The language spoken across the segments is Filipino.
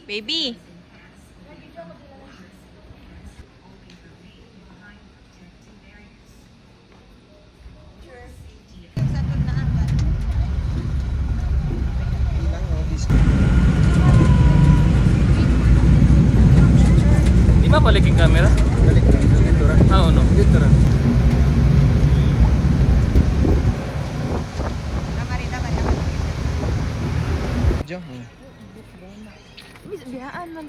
Baby. Di ba balik yung camera? Balik na. Dito ra. Ah, no. Dito ra. Diyan. Biyaan man.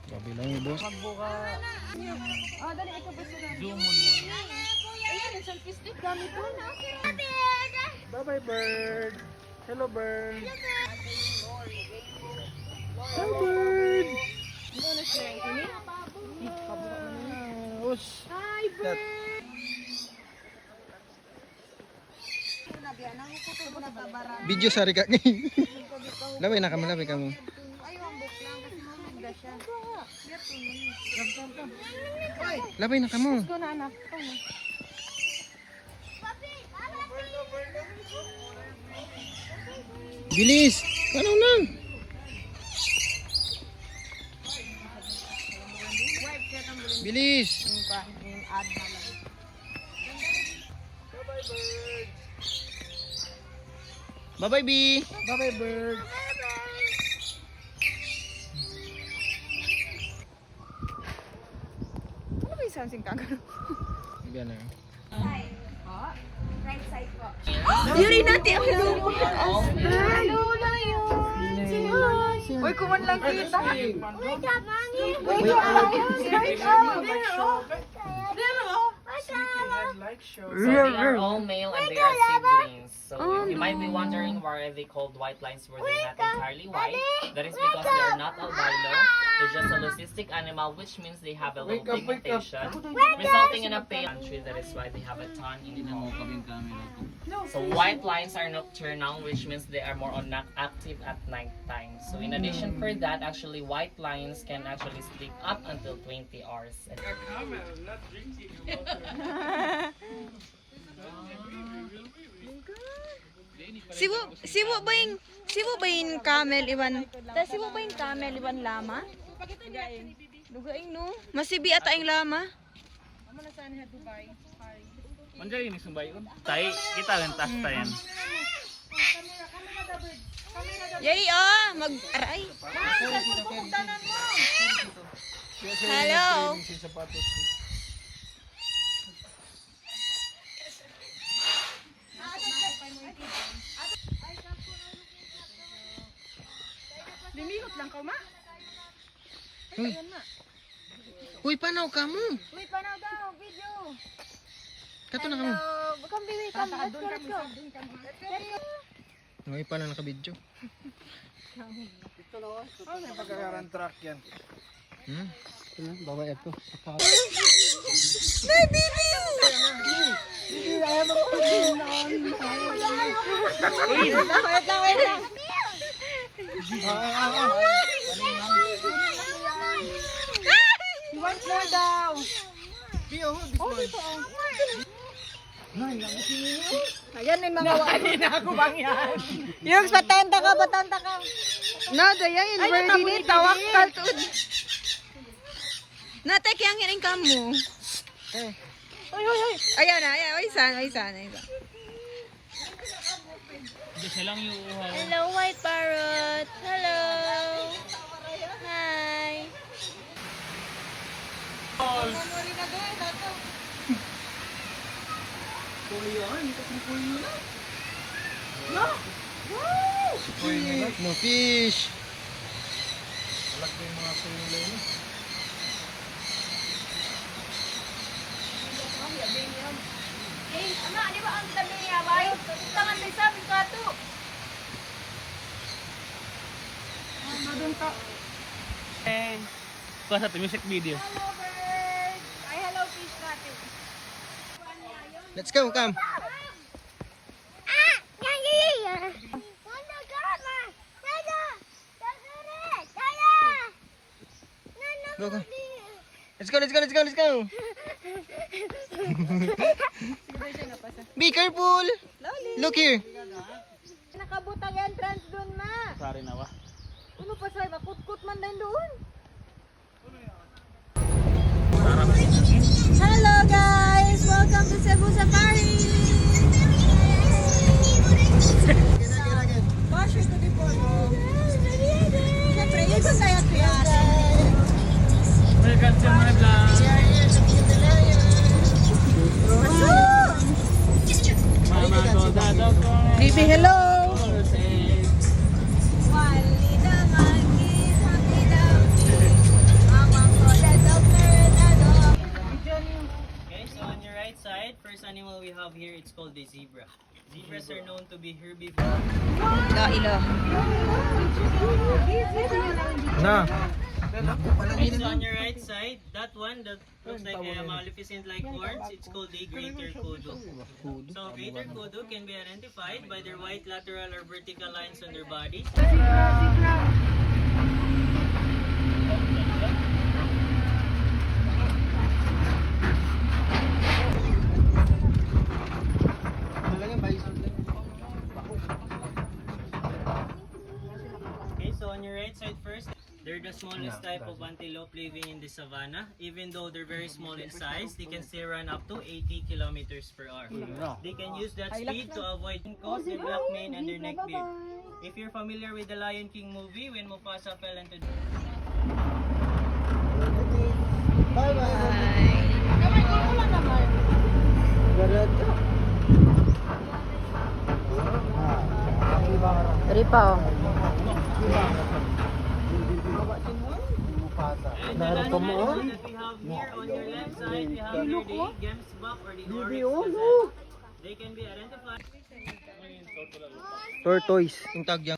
Sabi lang yung boss. Zoom mo na. Bye-bye bird. Hello bird. Hi bird. Hi bird. Video sari ka ni. Laway na kamo, laway kamo. Laway na kamo. Bilis. Ano na? Bilis. Bye-bye, B. Bye-bye, bird. Ano ba yung sansing kagano? Yan na. Yuri natin ang hello. Hello na yun. Uy, kuman lang kita. So they are all male and they are siblings. So you might be wondering why are they called white lines where they're not entirely white. That is because they are not albino. They're just a leucistic animal, which means they have a low pigmentation, resulting in a pale country. That is why they have a tan in the So white lines are nocturnal, which means they are more on active at night time. So in addition for that, actually white lines can actually sleep up until 20 hours. Sibo ba yung camel iwan? Sibo ba yung camel iwan lama? Dugaing no. Masibi ata yung lama. Manjay ini sumbay ko. Tay, kita lang tas tayan. Yay mag-aray. Hello. Limihot lang ka, ma? Uy. Uy, panaw ka mo. Uy, panaw daw, video. Kato na ka mo. Come be with come. Let's go. Uy, panaw naka-video. Oh, may pagkakaran truck yan. Bawa ito. Baby! Wait lang. Once more daw. Ayan may mga kanina ako bang yan? Yung patanta ka. No, dayang yung birdie ni tawakal to. Natek yang hining kamu. Oy. Ayan na, ayan. Oy san. Kasi lang yung uhaw. Hello, white parrot. Hello. Hi. Mo fish. Ano, di ba ang tabi niya, bay? Tangan may sabi ka to. Kuha sa music video. Hello, bird. Ay, hello, fish natin. Let's go, come. Go, go. Let's go, let's go, let's go, let's go. Be careful. Look here. Nakabutang entrance doon, ma. Sorry na ba? Ano pa sa'yo? Makutkot man din doon. Hello guys! Welcome to Cebu Safari! Basher to the photo. Siyempre, yun sa tayo tuyari. Welcome to my vlog. Mama soldado ko. Baby, hello. Wali naman hati daw. Mamang ko na doktor. Okay, so on your right side, first animal we have here, it's called the zebra. Zebras are known to be herbivores. Kaila. Na. Okay, so on your right side, that one that looks like a maleficent-like horns, it's called the greater kudu. So greater kudu can be identified by their white lateral or vertical lines on their body. Okay, so on your right side first, they're the smallest type of antelope living in the savanna. Even though they're very small in size, they can still run up to 80 kilometers per hour. They can use that speed to avoid coats, their black mane, and their neck beard. If you're familiar with the Lion King movie, when Mufasa fell into Ripa, oh. And the last animal that we have here on your left side, we have here the gemsbok or the oryx gazelle. They can be identified. Tortoise. Yung tag yan.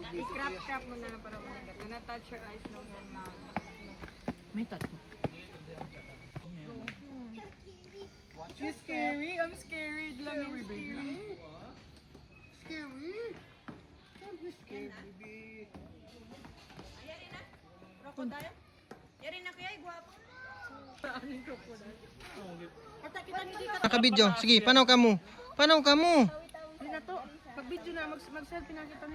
I-crap mo na lang para umagat. Na-touch your eyes no na. May tatlo. She's scary. I'm scared lang ng baby. Crocodile? Yari na kuya, guwapo. Nakabidyo. Sige, panaw ka mo. Panaw ka mo. Hindi na to. Pag-video na, mag-selfie na kita.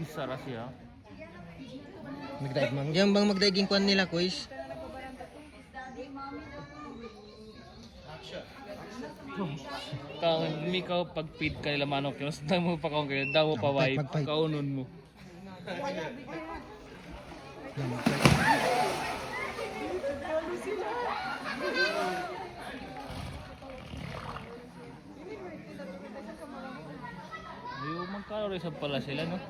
Bisa ra siya. Magdaig mang. Diyan bang magdaiging kwan nila, quiz? Kaon mi ka pagpid kanila manok yun. Sa mo pa kaon kayo, daw mo pa wipe. Magpay. Kaunon mo. Ayaw magkano rin sa pala sila, no?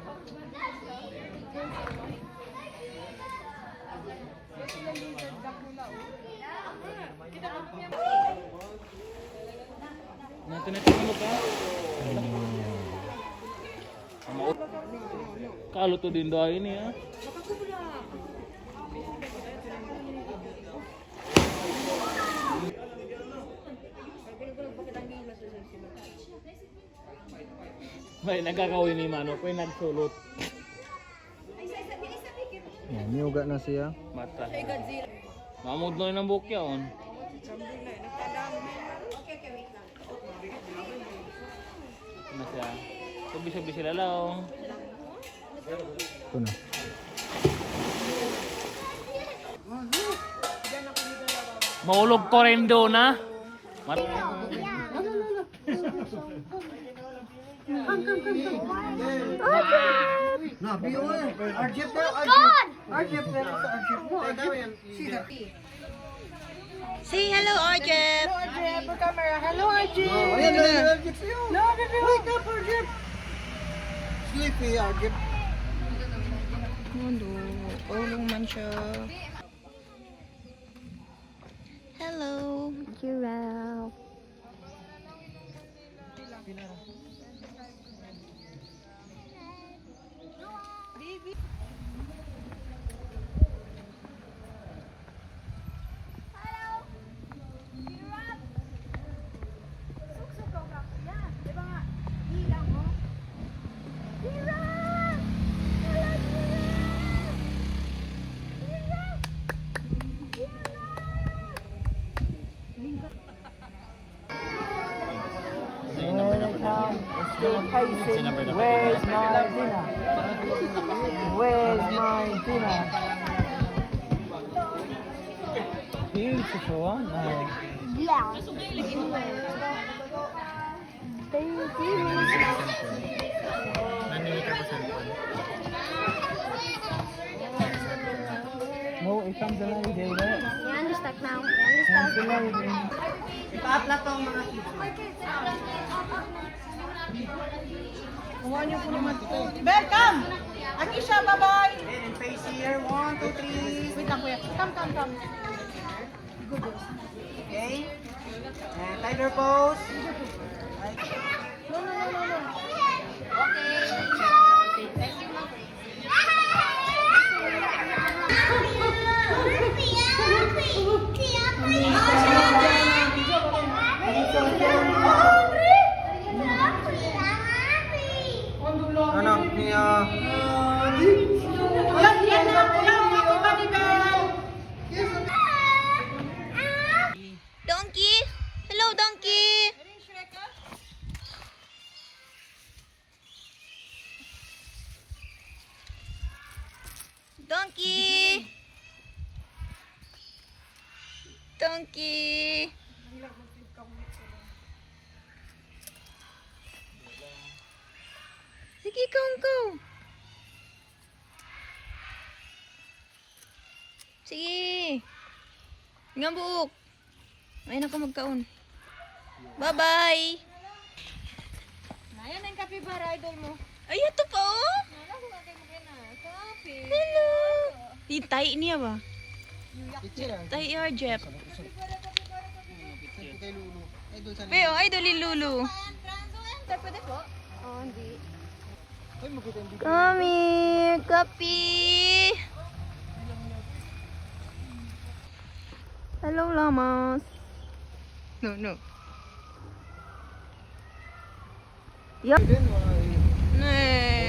Natin mo ka? Kalo to din daw ini ha. May nagkakawin ni Mano, ko'y nagsulot. Yan, miuga na siya. Mata. Mamod na yun ang bukya on. Ano siya? Sabi sila lang. Ito na. Maulog ko rin doon ha. Say hello, Arjep. Hello, RJ. Ayan na. No, baby, wake up, RJ. Sleepy, Agip. Mundo. Ulong man siya. Hello, giraffe. Where's my dinner? Where's my dinner? Beautiful, aren't they? Nanimik ako sa likod. No, it comes a lady there. You understand now? You understand? Comes a lady. Welcome! Aki siya, bye-bye! And face here, 1, 2, 3. Wait lang, kuya. Come. Good. Okay? And tiger pose. No. Anak niya. Yan na, Happy Bunny Bell! Donkey? Hello, donkey. Donkey. Donkey. Sige, ikaw. Sige. Nga buok. Ayun ako magkaon. Bye-bye. Ayan ang kapibara, idol mo. Ay, ito pa oh. Wala ko kagay mo na. Kapi. Hello. Tay niya ba? Tay Jeff. Kay Lulu. Idol sa Pero, idol ni Lulu. Pwede po? Oo, hindi. Kami, kapi. Hello, llamas. No. Yup. Then, why? Nee.